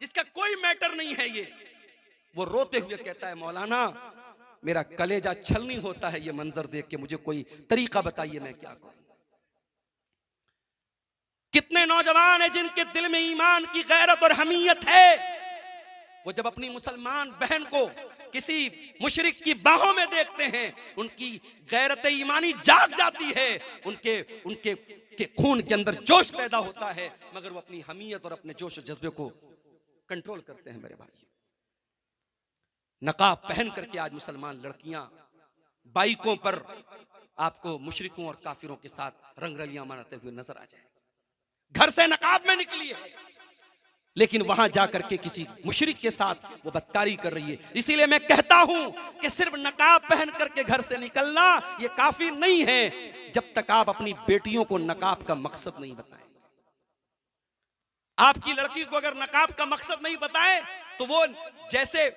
जिसका कोई मैटर नहीं है, ये वो रोते हुए कहता है, मौलाना मेरा कलेजा छलनी होता है ये मंजर देख के, मुझे कोई तरीका बताइए मैं क्या करूं। कितने नौजवान हैं जिनके दिल में ईमान की गैरत और हमीयत है, वो जब अपनी मुसलमान बहन को किसी मुशरिक की बाहों में देखते हैं, उनकी गैरत ईमानी जाग जाती है, उनके उनके के खून के अंदर जोश पैदा होता है, मगर वो अपनी हमीयत और अपने जोश और जज्बे को कंट्रोल करते हैं। मेरे भाई, नकाब पहन करके आज मुसलमान लड़कियां बाइकों पर आपको मुशरिकों और काफिरों के साथ रंगरलियां मनाते हुए नजर आ जाए। घर से नकाब में निकली है, लेकिन वहां जाकर के किसी मुशरिक के साथ वो बदकारी कर रही है। इसीलिए मैं कहता हूं कि सिर्फ नकाब पहन करके घर से निकलना ये काफी नहीं है, जब तक आप अपनी बेटियों को नकाब का मकसद नहीं बताएं। आपकी लड़की को अगर नकाब का मकसद नहीं बताएं तो वो, जैसे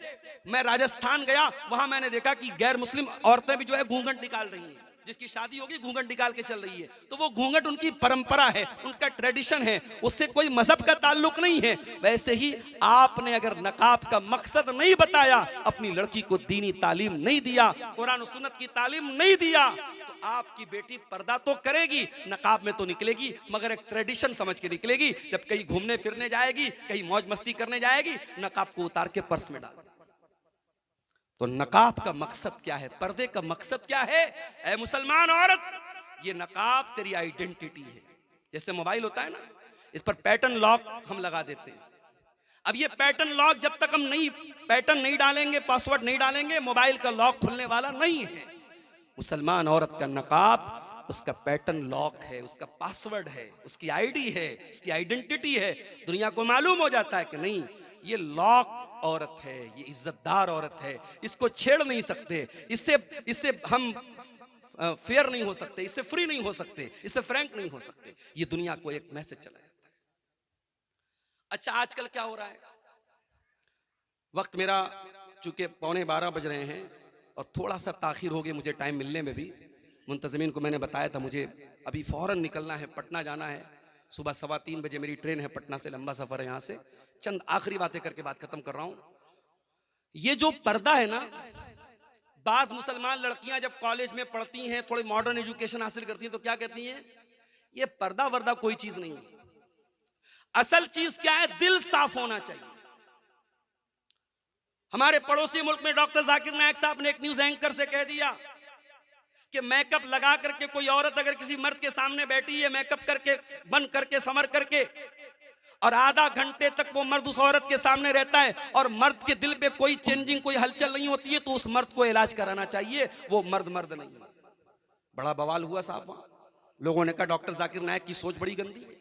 मैं राजस्थान गया, वहां मैंने देखा कि गैर मुस्लिम औरतें भी जो है घूंघट निकाल रही हैं, जिसकी शादी होगी घूंघट निकाल के चल रही है, तो वो घूंघट उनकी परंपरा है, उनका ट्रेडिशन है, उससे कोई मजहब का ताल्लुक नहीं है। वैसे ही आपने अगर नकाब का मकसद नहीं बताया, अपनी लड़की को दीनी तालीम नहीं दिया, कुरान और सुन्नत की तालीम नहीं दिया, तो आपकी बेटी पर्दा तो करेगी, नकाब में तो निकलेगी, मगर एक ट्रेडिशन समझ के निकलेगी। जब कहीं घूमने फिरने जाएगी, कहीं मौज मस्ती करने जाएगी, नकाब को उतार के पर्स में डाल। तो नकाब का मकसद क्या है, पर्दे का मकसद क्या है? ऐ मुसलमान औरत, ये नकाब तेरी आइडेंटिटी है। जैसे मोबाइल होता है ना, इस पर पैटर्न लॉक हम लगा देते हैं। अब ये पैटर्न लॉक जब तक हम पैटर्न नहीं डालेंगे, पासवर्ड नहीं डालेंगे, मोबाइल का लॉक खुलने वाला नहीं है। मुसलमान औरत का नकाब उसका पैटर्न लॉक है, उसका पासवर्ड है, उसकी आईडी है, उसकी आइडेंटिटी है। दुनिया को मालूम हो जाता है कि नहीं, ये लॉक औरत है, ये इज्जतदार औरत है, इसको छेड़ नहीं सकते, इससे हम फेयर नहीं हो सकते, इससे फ्री नहीं हो सकते, इससे फ्रैंक नहीं हो सकते। ये दुनिया को एक मैसेज चला जाता है। अच्छा, आजकल क्या हो रहा है, वक्त मेरा चूंकि 11:15 बज रहे हैं और थोड़ा सा ताखिर हो गई मुझे टाइम मिलने में भी। मुंतज़मीन को मैंने बताया था मुझे अभी फौरन निकलना है, पटना जाना है, सुबह 3:15 बजे मेरी ट्रेन है पटना से, लंबा सफर है यहाँ से। चंद आखिरी बातें करके बात खत्म कर रहा हूं। ये जो पर्दा है ना, बाज मुसलमान लड़कियां जब कॉलेज में पढ़ती हैं, थोड़ी मॉडर्न एजुकेशन हासिल करती हैं, तो क्या कहती हैं, ये पर्दा वर्दा कोई चीज नहीं है। असल चीज क्या है, दिल साफ होना चाहिए। हमारे पड़ोसी मुल्क में डॉक्टर जाकिर नायक साहब ने एक न्यूज एंकर से कह दिया कि मेकअप लगा करके कोई औरत अगर किसी मर्द के सामने बैठी है, मेकअप करके, बन करके, समर करके, और आधा घंटे तक वो मर्द उस औरत के सामने रहता है और मर्द के दिल पे कोई चेंजिंग, कोई हलचल नहीं होती है, तो उस मर्द को इलाज कराना चाहिए, वो मर्द नहीं। बड़ा बवाल हुआ साहब वहां। लोगों ने कहा डॉक्टर जाकिर नायक की सोच बड़ी गंदी है।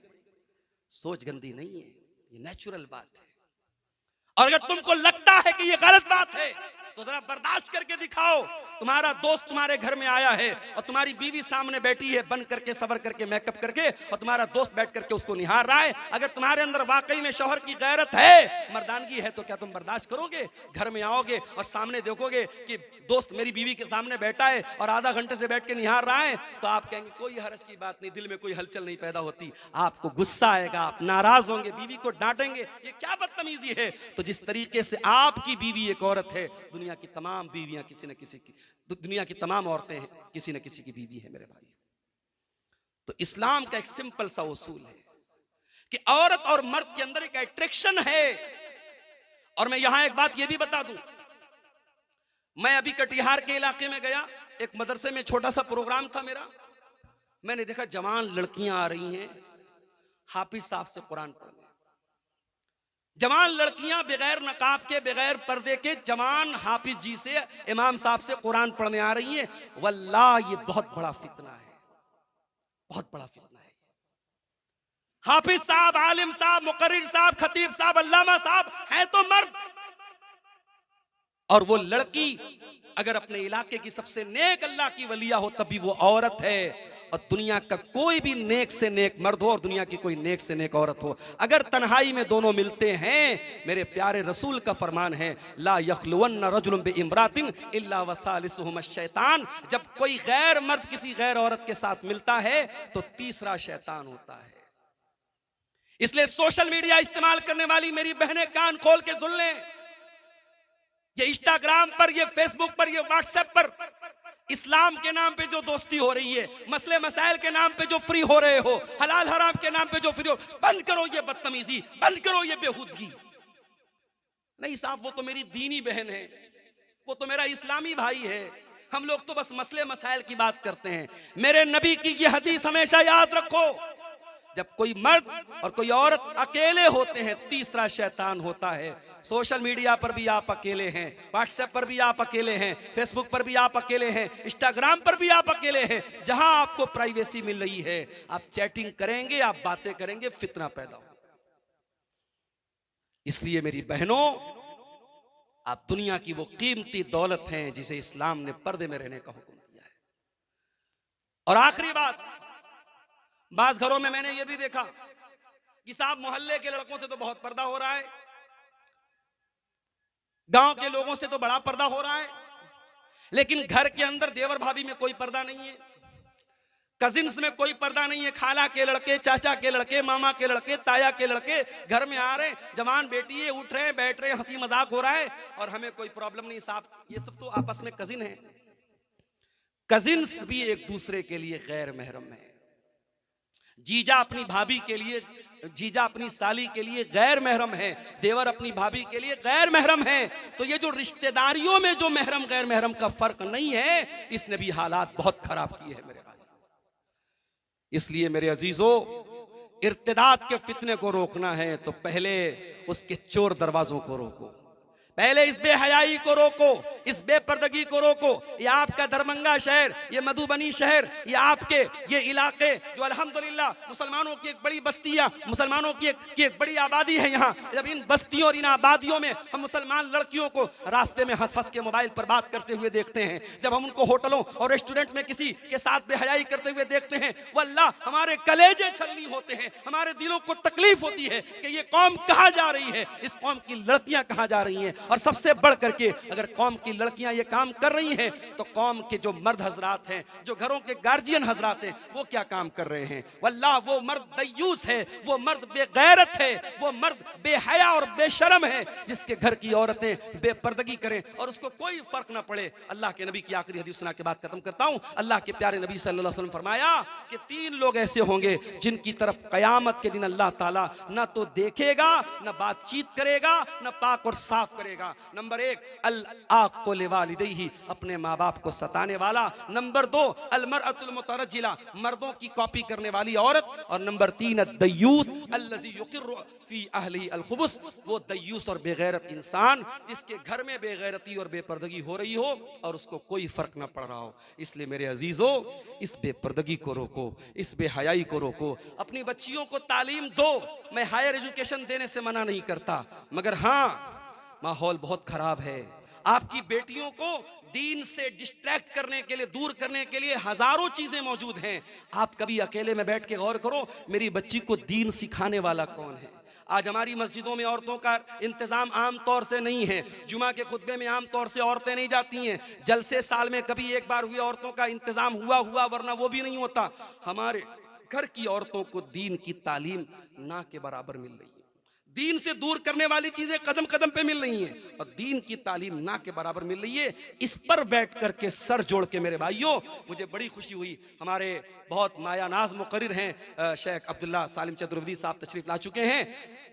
सोच गंदी नहीं है, ये नेचुरल बात है। और अगर तुमको लगता है कि ये गलत बात है तो जरा बर्दाश्त करके दिखाओ। तुम्हारा दोस्त तुम्हारे घर में आया है और तुम्हारी बीवी सामने बैठी है, बन करके, सबर करके, मेकअप करके, और तुम्हारा दोस्त बैठ करके उसको निहार रहा है। अगर तुम्हारे अंदर वाकई में शौहर की गैरत है, मर्दानगी है, तो क्या तुम बर्दाश्त करोगे? घर में आओगे और सामने देखोगे कि दोस्त मेरी बीवी के सामने बैठा है और आधा घंटे से बैठ के निहार रहा है, तो आप कहेंगे कोई हर्ज की बात नहीं, दिल में कोई हलचल नहीं पैदा होती। आपको गुस्सा आएगा, आप नाराज होंगे, बीवी को डांटेंगे, ये क्या बदतमीजी है। तो जिस तरीके से आपकी बीवी एक औरत है, दुनिया की तमाम बीवियां किसी न किसी की, दुनिया की तमाम औरतें किसी न किसी की बीवी है मेरे भाई। तो इस्लाम का एक सिंपल सा उसूल है कि औरत और मर्द के अंदर एक अट्रैक्शन है। और मैं यहां एक बात यह भी बता दूं, मैं अभी कटिहार के इलाके में गया, एक मदरसे में छोटा सा प्रोग्राम था मेरा। मैंने देखा जवान लड़कियां आ रही हैं हाफिज साहब से कुरान पढ़ने। जवान लड़कियां बगैर नकाब के, बगैर पर्दे के, जवान हाफिज जी से, इमाम साहब से कुरान पढ़ने आ रही हैं। वल्लाह ये बहुत बड़ा फितना है, बहुत बड़ा फितना है। हाफिज साहब, आलिम साहब, मुकर्रिर साहब, खतीब साहब, अल्लामा साहब है तो मर्द, और वो लड़की अगर अपने इलाके की सबसे नेक अल्लाह की वलिया हो तब भी वो औरत है। और दुनिया का कोई भी नेक से नेक मर्द हो और दुनिया की कोई नेक से नेक औरत हो, अगर तन्हाई में दोनों मिलते हैं, मेरे प्यारे रसूल का फरमान है, ला यखलुवन्न रजुलुन बिइम्रातिन इल्ला वसालिसुहुम शैतान। जब कोई गैर मर्द किसी गैर औरत के साथ मिलता है तो तीसरा शैतान होता है। इसलिए सोशल मीडिया इस्तेमाल करने वाली मेरी बहनें कान खोल के सुन लें, ये इंस्टाग्राम पर, ये फेसबुक पर, ये व्हाट्सएप पर इस्लाम के नाम पे जो दोस्ती हो रही है, मसले मसाइल के नाम पे जो फ्री हो रहे हो, हलाल हराम के नाम पे जो फ्री हो, बंद करो ये बदतमीजी, बंद करो ये बेहूदगी। नहीं साहब, वो तो मेरी दीनी बहन है, वो तो मेरा इस्लामी भाई है। हम लोग तो बस मसले मसाइल की बात करते हैं। मेरे नबी की ये हदीस हमेशा याद रखो, जब कोई मर्द और कोई औरत अकेले होते हैं, तीसरा शैतान होता है। सोशल मीडिया पर भी आप अकेले हैं, व्हाट्सएप पर भी आप अकेले हैं, फेसबुक पर भी आप अकेले हैं, इंस्टाग्राम पर भी आप अकेले हैं। जहां आपको प्राइवेसी मिल रही है, आप चैटिंग करेंगे, आप बातें करेंगे, फितना पैदा हो। इसलिए मेरी बहनों, आप दुनिया की वो कीमती दौलत हैं जिसे इस्लाम ने पर्दे में रहने का हुक्म दिया है। और आखिरी बात, बास घरों में मैंने ये भी देखा कि साहब मोहल्ले के लड़कों से तो बहुत पर्दा हो रहा है, गांव के लोगों से तो बड़ा पर्दा हो रहा है, लेकिन घर के अंदर देवर भाभी में कोई पर्दा नहीं है, कजिन्स में कोई पर्दा नहीं है। खाला के लड़के, चाचा के लड़के, मामा के लड़के, ताया के लड़के घर में आ रहे हैं, जवान बेटी है, उठ रहे हैं, बैठ रहे हैं, हंसी मजाक हो रहा है और हमें कोई प्रॉब्लम नहीं। साहब ये सब तो आपस में कजिन है। कजिन्स भी एक दूसरे के लिए गैर महरम है। जीजा अपनी भाभी के लिए, जीजा अपनी साली के लिए गैर महरम है, देवर अपनी भाभी के लिए गैर महरम है। तो ये जो रिश्तेदारियों में जो महरम गैर महरम का फर्क नहीं है, इसने भी हालात बहुत खराब किए हैं मेरे भाई। इसलिए मेरे अजीजों, इर्तिदाद के फितने को रोकना है तो पहले उसके चोर दरवाजों को रोको, पहले इस बेहयाई को रोको, इस बेपर्दगी को रोको। ये आपका दरभंगा शहर, ये मधुबनी शहर, ये आपके ये इलाके जो अल्हम्दुलिल्लाह मुसलमानों की एक बड़ी बस्तियां, मुसलमानों की एक बड़ी आबादी है यहाँ। जब इन बस्तियों और इन आबादियों में हम मुसलमान लड़कियों को रास्ते में हंस हंस के मोबाइल पर बात करते हुए देखते हैं, जब हम उनको होटलों और रेस्टोरेंट में किसी के साथ बेहयाई करते हुए देखते हैं, वल्लाह हमारे कलेजे छलनी होते हैं, हमारे दिलों को तकलीफ होती है कि ये कौम कहाँ जा रही है, इस कौम की लड़कियां कहाँ जा रही हैं। और सबसे बढ़ करके अगर कौम की लड़कियां ये काम कर रही हैं तो कौम के जो मर्द हजरात हैं, जो घरों के गार्जियन हजरात हैं, वो क्या काम कर रहे हैं। वल्लाह वो मर्द दयूस है, वो मर्द बेगैरत है, वो मर्द बेहया और बेशरम है जिसके घर की औरतें बेपर्दगी करें और उसको कोई फर्क ना पड़े। अल्लाह के नबी की आखिरी हदीस सुना के बात खत्म करता हूं। अल्लाह के प्यारे नबी सल्लल्लाहु अलैहि वसल्लम फरमाया कि 3 लोग ऐसे होंगे जिनकी तरफ कयामत के दिन अल्लाह ताला ना तो देखेगा, ना बातचीत करेगा, ना पाक और साफ करेगा। नंबर 1 अल-आक़ लिवालिदैहि, अपने माँ बाप को सताने वाला। नंबर 2 अल-मरअतुल मुतरज्जिला, मर्दों की कॉपी करने वाली औरत। और नंबर 3 अद-दय्यूस अल्लज़ी युक़िर्रु फी अहलिही अल-खुबुस, वो दय्यूस और बेगैरत इंसान जिसके घर में बेगैरती और बेपर्दगी हो रही हो और उसको कोई फर्क ना पड़ रहा हो। इसलिए मेरे अजीजों, इस बेपर्दगी को रोको, इस बेहयाई को रोको, अपनी बच्चियों को तालीम दो। मैं हायर एजुकेशन देने से मना नहीं करता, मगर हाँ, माहौल बहुत खराब है। आपकी बेटियों को दीन से डिस्ट्रैक्ट करने के लिए, दूर करने के लिए हजारों चीजें मौजूद हैं। आप कभी अकेले में बैठ के गौर करो, मेरी बच्ची को दीन सिखाने वाला कौन है। आज हमारी मस्जिदों में औरतों का इंतजाम आम तौर से नहीं है। जुमा के खुतबे में आम तौर से औरतें नहीं जाती हैं। जलसे साल में कभी एक बार हुए औरतों का इंतजाम हुआ, वरना वो भी नहीं होता। हमारे घर की औरतों को दीन की तालीम ना के बराबर मिल रही है। दीन से दूर करने वाली चीजें कदम कदम पे मिल रही हैं और दीन की तालीम ना के बराबर मिल रही है। इस पर बैठ करके सर जोड़ के मेरे भाइयों, मुझे बड़ी खुशी हुई। हमारे बहुत मायानाज मुकर्रिर हैं शेख अब्दुल्ला सालिम चतुर्वेदी साहब तशरीफ ला चुके हैं।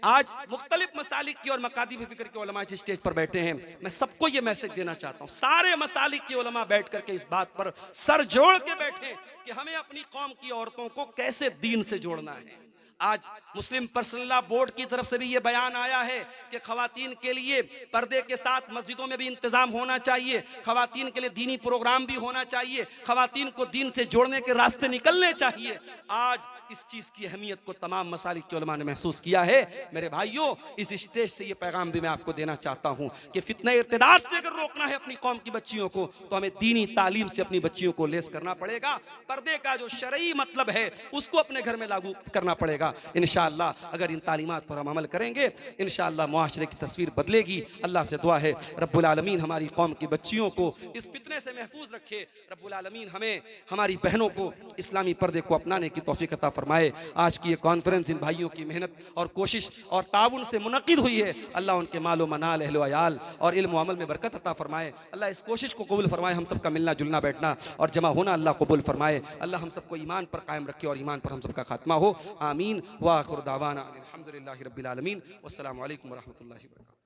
आज मुख्तलिफ मसालिक की और मकादिब फिक्र के उलमा इस स्टेज पर बैठे हैं। मैं सबको ये मैसेज देना चाहता हूँ, सारे मसालिक के उलमा बैठ करके इस बात पर सर जोड़ के बैठे कि हमें अपनी कौम की औरतों को कैसे दीन से जोड़ना है। आज मुस्लिम पर्सनल लॉ बोर्ड की तरफ से भी ये बयान आया है कि खवातीन के लिए पर्दे के साथ मस्जिदों में भी इंतजाम होना चाहिए, खवातीन के लिए दीनी प्रोग्राम भी होना चाहिए, खवातीन को दीन से जोड़ने के रास्ते निकलने चाहिए। आज इस चीज की अहमियत को तमाम मसालिक के उलमा ने महसूस किया है। मेरे भाइयों, इस स्टेज से ये पैगाम भी मैं आपको देना चाहता हूँ कि फितने इर्तिदाद से अगर रोकना है अपनी कौम की बच्चियों को, तो हमें दीनी तालीम से अपनी बच्चियों को लेस करना पड़ेगा। पर्दे का जो शरई मतलब है उसको अपने घर में लागू करना पड़ेगा। जाएगा इंशाअल्लाह। अगर इन तालीमात पर हम अमल करेंगे इंशाअल्लाह मुआशरे की तस्वीर बदलेगी। अल्लाह से दुआ है रब्बुल आलमीन हमारी कौम की बच्चियों को इस फितने से महफूज रखे। रब्बुल आलमीन हमें हमारी बहनों को इस्लामी पर्दे को अपनाने की तौफीक अता फरमाए। आज की ये कॉन्फ्रेंस इन भाइयों की मेहनत और कोशिश और ताउन से मुनक़िद हुई है। अल्लाह उनके मालो मनाल अहलो अयाल और इल्म अमल में बरकत अता फरमाए। अल्लाह इस कोशिश को कबूल फरमाए। हम सबका मिलना जुलना बैठना और जमा होना अल्लाह कबूल फरमाए। अल्लाह हम सबको ईमान पर कायम रखे और ईमान पर हम सबका खात्मा हो। आमीन व आखिर दावाना अल्हम्दुलिल्लाहि रब्बिल आलमीन। वस्सलामु अलैकुम व रहमतुल्लाहि व बरकातुहू।